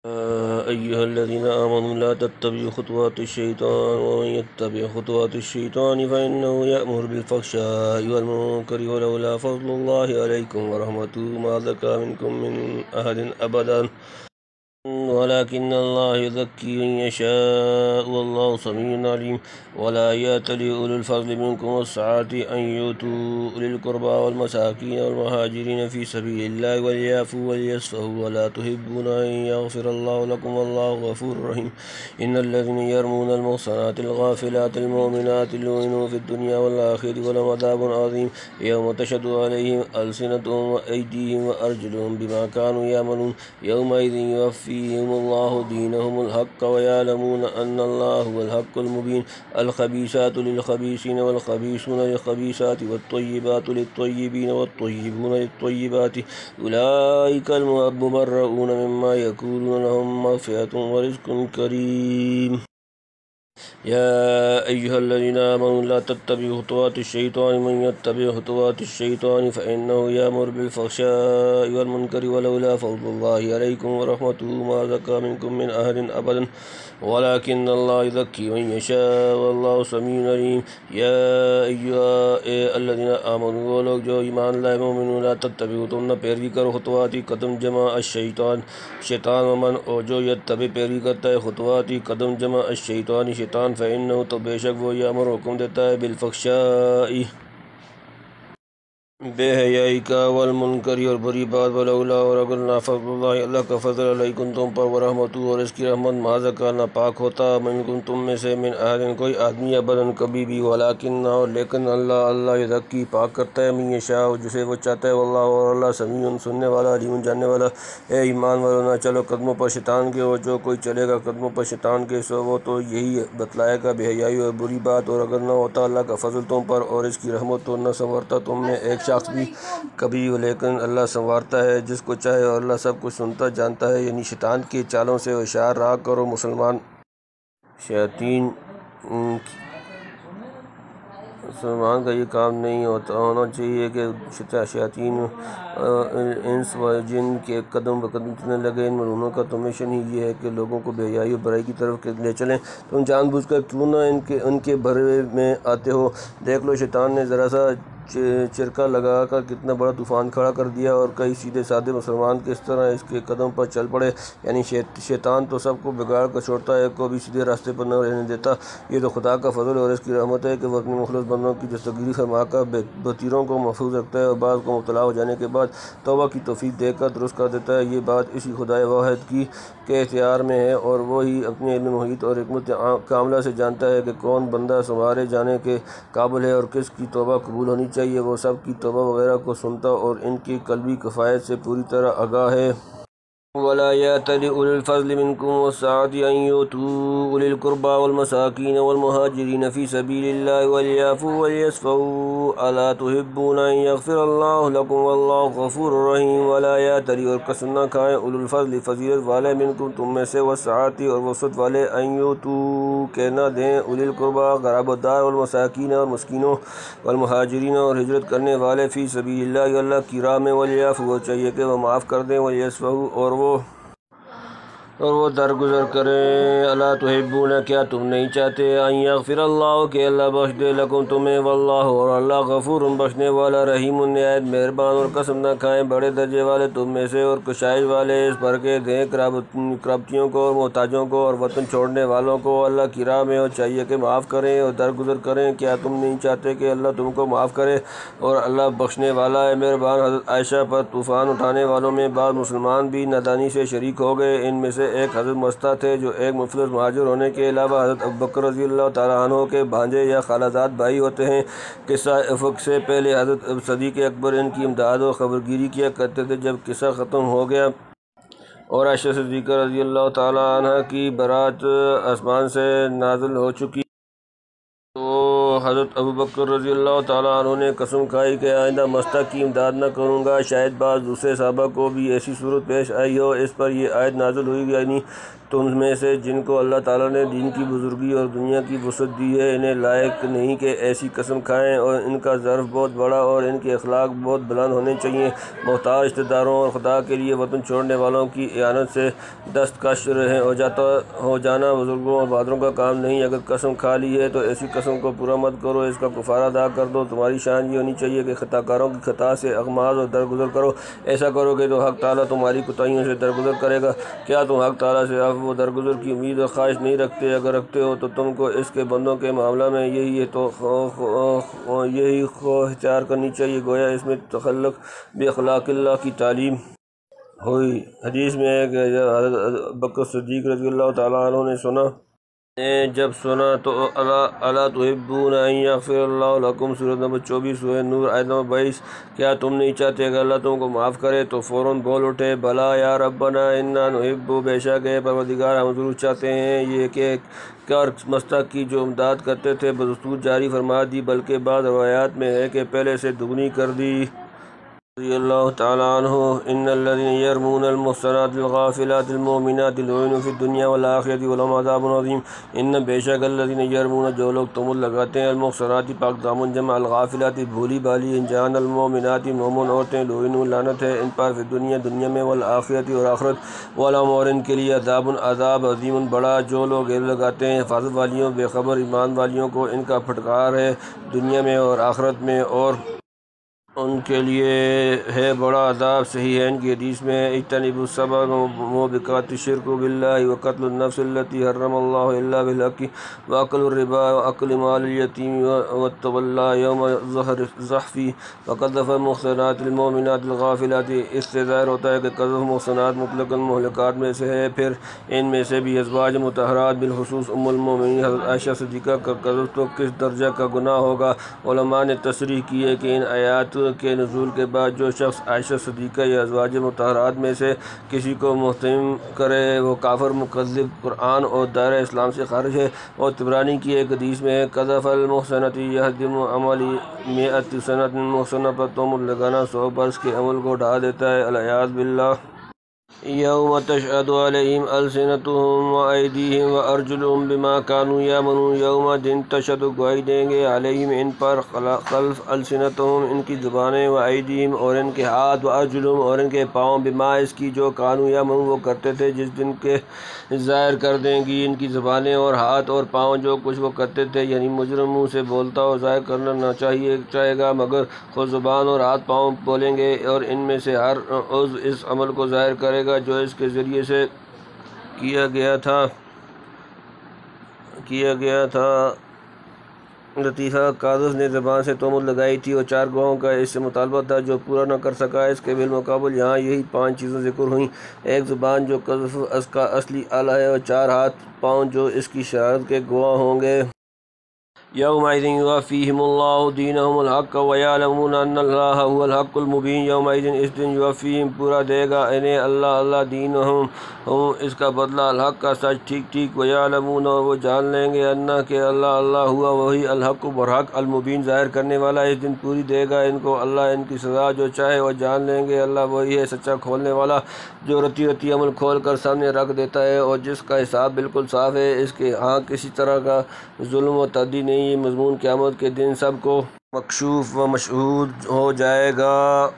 أيها الذين آمنوا لا تتبعوا خطوات الشيطان ومن يتبع خطوات الشيطان فإنه يأمر بالفحشاء والمنكر ولولا فضل الله عليكم ورحمته ما زكى منكم من أحد أبدا ولكن الله يزكي من يشاء والله سميع عليم ولا يأتل أولو الفضل منكم والسعة أن يؤتوا أولي القربى والمساكين والمهاجرين في سبيل الله وليعفوا وليصفحوا ولا تحبون أن يغفر الله لكم والله غفور رحيم إن الذين يرمون المحصنات الغافلات المؤمنات لعنوا في الدنيا والآخرة ولهم عذاب عظيم يوم تشهد عليهم ألسنتهم وأيديهم وأرجلهم بما كانوا يعملون يومئذ يوفيهم الله دينهم الحق ويعلمون أن الله هو الحق المبين الخبيثات للخبيثين والخبيثون للخبيثات والطيبات للطيبين والطيبون للطيبات أولئك المبرؤون مما يقولون لهم مغفرة ورزق كريم يا أيها الذين آمنوا لا تتبعوا خطوات الشيطان من يتبع خطوات الشيطان فإنه يأمر بالفحشاء والمنكر ولولا فضل الله عليكم ورحمته ما زكى منكم من أحد أبدا ولكن الله يزكي من يشاء والله سميع عليم يا أيها الذين آمنوا وہ لوگ جو ایمان لائے مومنون لا تتبعوا تم نہ پیروی کرو خطواتی قدم جمع الشیطان شیطان ومن اور جو یتبع پیروی کرتا ہے خطواتی قدم جمع الشیطان شیطان فإنہ تو بے شک وہ یامر حکم دیتا ہے بالفحشاء بے حیائی کا والمنکر اور بری بات ولولا اور اگر نہ فضل اللہ اللہ کا فضل علیکم تم پر ورحمتہ اور اس کی رحمت ما زکا نہ پاک ہوتا منکم تم میں سے من احد کوئی آدمی ابدا کبھی بھی ولیکن نہ اور لیکن اللہ یزکی پاک کرتا ہے من یشاء جسے وہ چاہتا ہے واللہ اور اللہ سمیع سننے والا علیم جاننے والا اے ایمان والو نہ چلو قدموں پر شیطان کے اور جو کوئی چلے گا قدموں پر شیطان کے سو وہ تو یہی بتلائے گا بے حیائی اور بری بات اور اگر نہ ہوتا اللہ کا فضل تم پر اور اس کی رحمت تو نہ سنورتا تم میں ایک شخص بھی کبھی لیکن اللہ سنوارتا ہے جس کو چاہے اور اللہ سب کچھ سنتا جانتا ہے یعنی شیطان کی چالوں سے ہوشیار رہا کرو مسلمان مسلمان کا یہ کام نہیں ہونا چاہیے کہ شیاطین انس و جن کے قدم بقدم چلنے لگے ان ملعونوں کا تو مشن ہی یہ ہے کہ لوگوں کو بے حیائی و برائی کی طرف لے چلیں تم جان بوجھ کر کیوں نہ ان کے بھرے میں آتے ہو دیکھ لو شیطان نے ذرا سا چرکا لگا کر کتنا بڑا طوفان کھڑا کر دیا اور کئی سیدھے سادے مسلمان کس طرح اس کے قدم پر چل پڑے یعنی شیطان تو سب کو بگاڑ کر چھوڑتا ہے کو بھی سیدھے راستے پر نہ رہنے دیتا یہ تو خدا کا فضل اور اس کی رحمت ہے کہ وہ اپنے مخلص بندوں کی دستگیری فرما کر بتیروں کو محفوظ رکھتا ہے اور بعض کو مبتلا ہو جانے کے بعد توبہ کی توفیق دے کر درست کر دیتا ہے یہ بات اسی خدائے واحد کی کے اختیار میں ہے اور وہی اپنے علم محیط اور حکمت کاملہ سے جانتا ہے کہ کون بندہ سنوارے جانے کے قابل ہے اور کس کی توبہ قبول ہونی چاہیے وہ سب کی توبہ وغیرہ کو سنتا اور ان کی قلبی کفایت سے پوری طرح آگاہ ہے ولا يأتل أولي الفضل منكم والسعة أن يؤتوا أولي القربى والمساكين والمهاجرين في سبيل الله وليعفوا وليصفحوا ألا تحبون أن يغفر الله لكم والله غفور رحيم ولا يأتل اور قسم نہ کھائیں اولو الفضل فضیلت والے منکم تم میں سے والسعة اور وسعت والے ان یؤتوا کہ نہ دیں اولي القربى قرابت دار والمساکین اور مسکینوں والمہاجرین اور ہجرت کرنے والے فی سبیل اللہ اللہ کی راہ میں وليعفوا چاہیے کہ وہ معاف کر دیں وليصفحوا اور وہ درگزر کریں الا تحبون کیا تم نہیں چاہتے ان یغفر اللہ کہ اللہ بخش دے لکم تمہیں واللہ اور اللہ غفور بخشنے والا رحیم نہایت مہربان اور قسم نہ کھائیں بڑے درجے والے تم میں سے اور کشائش والے اس پر کے دیں قرابتیوں کو اور محتاجوں کو اور وطن چھوڑنے والوں کو اللہ کی راہ میں اور چاہیے کہ معاف کریں اور درگزر کریں کیا تم نہیں چاہتے کہ اللہ تم کو معاف کرے اور اللہ بخشنے والا ہے مہربان حضرت عائشہ پر طوفان اٹھانے والوں میں بعض مسلمان بھی نادانی سے شریک ہو گئے ان میں سے ایک حضرت مستہ تھے جو ایک مفلس مہاجر ہونے کے علاوہ حضرت ابوبکر رضی اللہ تعالیٰ عنہ کے بھانجے یا خالہ بھائی ہوتے ہیں قصہ افق سے پہلے حضرت صدیق اکبر ان کی امداد و خبرگیری کیا کرتے تھے جب قصہ ختم ہو گیا اور عائشہ صدیقہ رضی اللہ تعالیٰ عنہ کی برات آسمان سے نازل ہو چکی تو حضرت ابوبکر رضی اللہ تعالیٰ عنہ نے قسم کھائی کہ آئندہ مستہ کی امداد نہ کروں گا شاید بعض دوسرے صحابہ کو بھی ایسی صورت پیش آئی ہو اس پر یہ آیت نازل ہوئی یعنی تم میں سے جن کو اللہ تعالیٰ نے دین کی بزرگی اور دنیا کی وسعت دی ہے انہیں لائق نہیں کہ ایسی قسم کھائیں، اور ان کا ظرف بہت بڑا اور ان کے اخلاق بہت بلند ہونے چاہیے۔ محتاج رشتہ داروں اور خدا کے لیے وطن چھوڑنے والوں کی اعانت سے دستکش ہو جانا بزرگوں اور بہادروں کا کام نہیں۔ اگر قسم کھا لی ہے تو ایسی قسم کو پورا مت کرو، اس کا کفارہ ادا کر دو۔ تمہاری شان یہ ہونی چاہیے کہ خطا کاروں کی خطا سے اغماض اور درگزر کرو۔ ایسا کرو گے تو حق تعالیٰ تمہاری کوتاہیوں سے درگزر کرے گا۔ کیا تم حق تعالیٰ سے عفو و درگزر کی امید اور خواہش نہیں رکھتے؟ اگر رکھتے ہو تو تم کو اس کے بندوں کے معاملہ میں یہی خواہ اختیار کرنی چاہیے، گویا اس میں تخلق باخلاق اللہ کی تعلیم ہوئی۔ حدیث میں ہے کہ حضرت بکر صدیق رضی اللہ تعالیٰ عنہ نے جب سنا تو الا تحبون ان یغفر اللہ لکم، سورۃ نمبر 24 سورہ نور آیت نمبر 22، کیا تم نہیں چاہتے کہ اللہ تم کو معاف کرے؟ تو فوراً بول اٹھے بلا یا ربنا انا نحب، بے شک ہے پروردگار ہم ضرور چاہتے ہیں۔ یہ کہ کر مستق کی جو امداد کرتے تھے بدستور جاری فرما دی، بلکہ بعض روایات میں ہے کہ پہلے سے دگنی کر دی۔ رضی اللہ تعالیٰ عنہ ان الذین یرمون المحصنات الغافلات المؤمنات لعنوا فی الدنیا والآخرۃ ولہم عذاب عظیم۔ ان بے شک الذین یرمون، جو لوگ تمل لگاتے ہیں، المحصنات پاک دامن جمع الغافلات بھولی بالی انجان، المؤمنات مومن عورتیں، لعنوا لعنت ہے ان پر، فی الدنیا دنیا میں، والآخرۃ اور آخرت، ولہم اور ان کے لیے، عذاب عظیم بڑا۔ جو لوگ گیل لگاتے ہیں حفاظت والیوں بے خبر ایمان والیوں کو، ان کا پھٹکار ہے دنیا میں اور آخرت میں، اور ان کے لیے ہے بڑا عذاب۔ صحیح ہے ان کی حدیث میں اجتنبوا السبع موبقات الشرک باللہ وقتل النفس التي حرم اللہ الا بالحق واکل الربا واکل مال الیتیم والتولی یوم الزحف وقذف المحصنات المؤمنات الغافلات۔ اس سے ظاہر ہوتا ہے کہ قذف محصنات مطلقاً مہلکات میں سے ہے، پھر ان میں سے بھی ازواج مطہرات بالخصوص ام المؤمنین حضرت عائشہ صدیقہ کا قذف تو کس درجہ کا گناہ ہوگا۔ علماء نے تصریح کی ہے کہ ان آیات کے نزول کے بعد جو شخص عائشہ صدیقہ یا ازواج مطہرات میں سے کسی کو محترم کرے وہ کافر، مکذب، قرآن اور دائرہ اسلام سے خارج ہے۔ اور طبرانی کی ایک حدیث میں ہے قذف المحصنۃ یہدم عمل 100 سنۃ، محصنہ پر تہمت لگانا 100 برس کے عمل کو ڈھا دیتا ہے، العیاذ باللہ۔ یوم تشہد علیہم السنتہم وایدیہم وارجلہم بما کانوا یعملون، یوم دن تشہد گواہی دیں گے علیہم ان پر، خلف السنتہم ان کی زبانیں، وایدیہم اور ان کے ہاتھ، وارجلہم اور ان کے پاؤں، بما اس کی جو کانوا یعملون وہ کرتے تھے، جس دن کے ظاہر کر دیں گی ان کی زبانیں اور ہاتھ اور پاؤں جو کچھ وہ کرتے تھے۔ یعنی مجرم منہ سے بولتا اور ظاہر کرنا نہ چاہے گا، مگر خود زبان اور ہاتھ پاؤں بولیں گے، اور ان میں سے ہر عضو اس عمل کو ظاہر کرے گا جو اس کے ذریعے سے کیا گیا تھا۔ لطیفہ، قاذف نے زبان سے تہمت لگائی تھی اور 4 گواہوں کا اس سے مطالبہ تھا جو پورا نہ کر سکا۔ اس کے بالمقابل یہاں یہی 5 چیزیں ذکر ہوئیں: 1 زبان جو قذف کا اصلی آلہ ہے، اور 4 ہاتھ پاؤں جو اس کی شہادت کے گواہ ہوں گے۔ یومئذ یوفیہم اللہ دینہم الحق ویعلمون ان اللہ هو الحق المبین، یومئذ اس دن یوفیہم پورا دے گا انہیں اللہ دینہم اس کا بدلہ الحق کا سچ ٹھیک ٹھیک، ویعلمون اور وہ جان لیں گے انا کہ اللہ ہوا وہی الحق برحق المبین ظاہر کرنے والا، اس دن پوری دے گا ان کو اللہ ان کی سزا جو چاہے، اور جان لیں گے اللہ وہی ہے سچا کھولنے والا جو رتی رتی عمل کھول کر سامنے رکھ دیتا ہے، اور جس کا حساب بالکل صاف ہے، اس کے ہاں کسی طرح کا ظلم و تعدی نہیں۔ یہ مضمون قیامت کے دن سب کو مکشوف و مشہود ہو جائے گا۔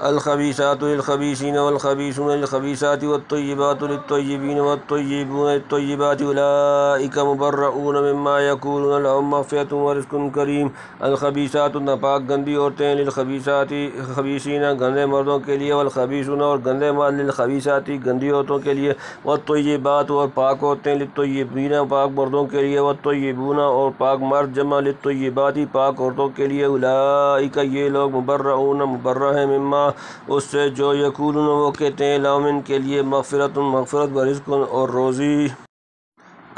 الخبیثات للخبیثین والخبیثون للخبیثات والطیبات للطیبین والطیبون للطیبات اولئک مبرؤون مما یقولون لهم مغفرۃ ورزق کریم۔ الخبیثات ناپاک گندی عورتیں، للخبیثات خبیثین گندے مردوں کے لیے، والخبیثون اور گندے مرد، للخبیثات گندی عورتوں کے لیے، والطیبات اور پاک عورتیں، للطیبین پاک مردوں کے لیے، والطیبون اور پاک مرد جمع للطیبات پاک عورتوں کے لیے، اولئک یہ لوگ مبرؤون مبرہ ہیں، مما اس سے جو یقولون وہ کہتے ہیں، لہم ان کے لیے، مغفرت ورزق اور روزی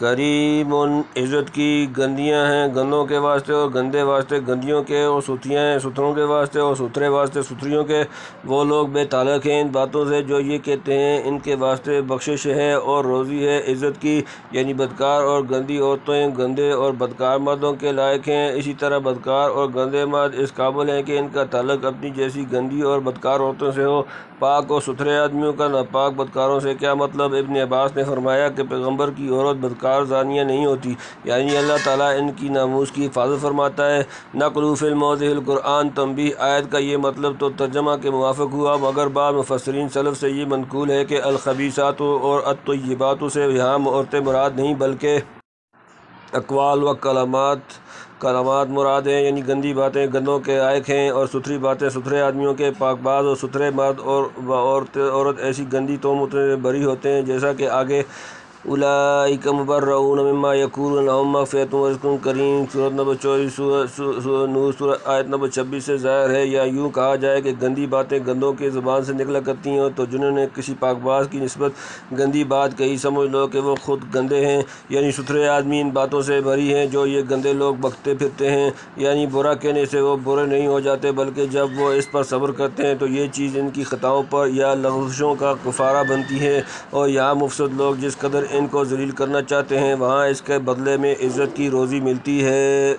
کریم عزت کی گندیاں ہیں گندوں کے واسطے اور گندے واسطے گندیوں کے، اور ستھریاں ہیں ستھروں کے واسطے اور ستھرے واسطے ستھریوں کے۔ وہ لوگ بے تعلق ہیں ان باتوں سے جو یہ کہتے ہیں، ان کے واسطے بخشش ہے اور روزی ہے عزت کی، یعنی بدکار اور گندی عورتیں گندے اور بدکار مردوں کے لائق ہیں، اسی طرح بدکار اور گندے مرد اس قابل ہیں کہ ان کا تعلق اپنی جیسی گندی اور بدکار عورتوں سے ہو۔ پاک اور ستھرے آدمیوں کا ناپاک بدکاروں سے کیا مطلب؟ ابن عباس نے فرمایا کہ پیغمبر کی عورت بدکار زانیہ نہیں ہوتی، یعنی اللہ تعالیٰ ان کی ناموس کی حفاظت فرماتا ہے۔ نقل فی الموضع القرآن تنبیہ، آیت کا یہ مطلب تو ترجمہ کے موافق ہوا، مگر بعض مفسرین سلف سے یہ منقول ہے کہ الخبیثات اور الطیبات سے یہاں عورتیں مراد نہیں بلکہ اقوال و کلمات مراد ہیں، یعنی گندی باتیں گندوں کے لائق ہیں اور ستھری باتیں ستھرے آدمیوں کے۔ پاک باز اور ستھرے مرد اور عورت ایسی گندی تہمتوں سے بری ہوتے ہیں جیسا کہ آگے اولئک مبرؤون مما یقولون لہم مغفرۃ ورزق کریم، سورۃ نمبر 24 سورۃ نور آیت نمبر 26 سے ظاہر ہے، یا یوں کہا جائے کہ گندی باتیں گندوں کی زبان سے نکلا کرتی ہیں، تو جنہوں نے کسی پاک باز کی نسبت گندی بات کہی سمجھ لو کہ وہ خود گندے ہیں، یعنی ستھرے آدمی ان باتوں سے بری ہیں جو یہ گندے لوگ بکتے پھرتے ہیں، یعنی برا کہنے سے وہ برے نہیں ہو جاتے بلکہ جب وہ اس پر صبر کرتے ہیں تو یہ چیز ان کی خطاؤں پر یا لغزشوں کا کفارہ بنتی ہے، اور یہاں مفسد لوگ جس قدر ان کو ذلیل کرنا چاہتے ہیں وہاں اس کے بدلے میں عزت کی روزی ملتی ہے۔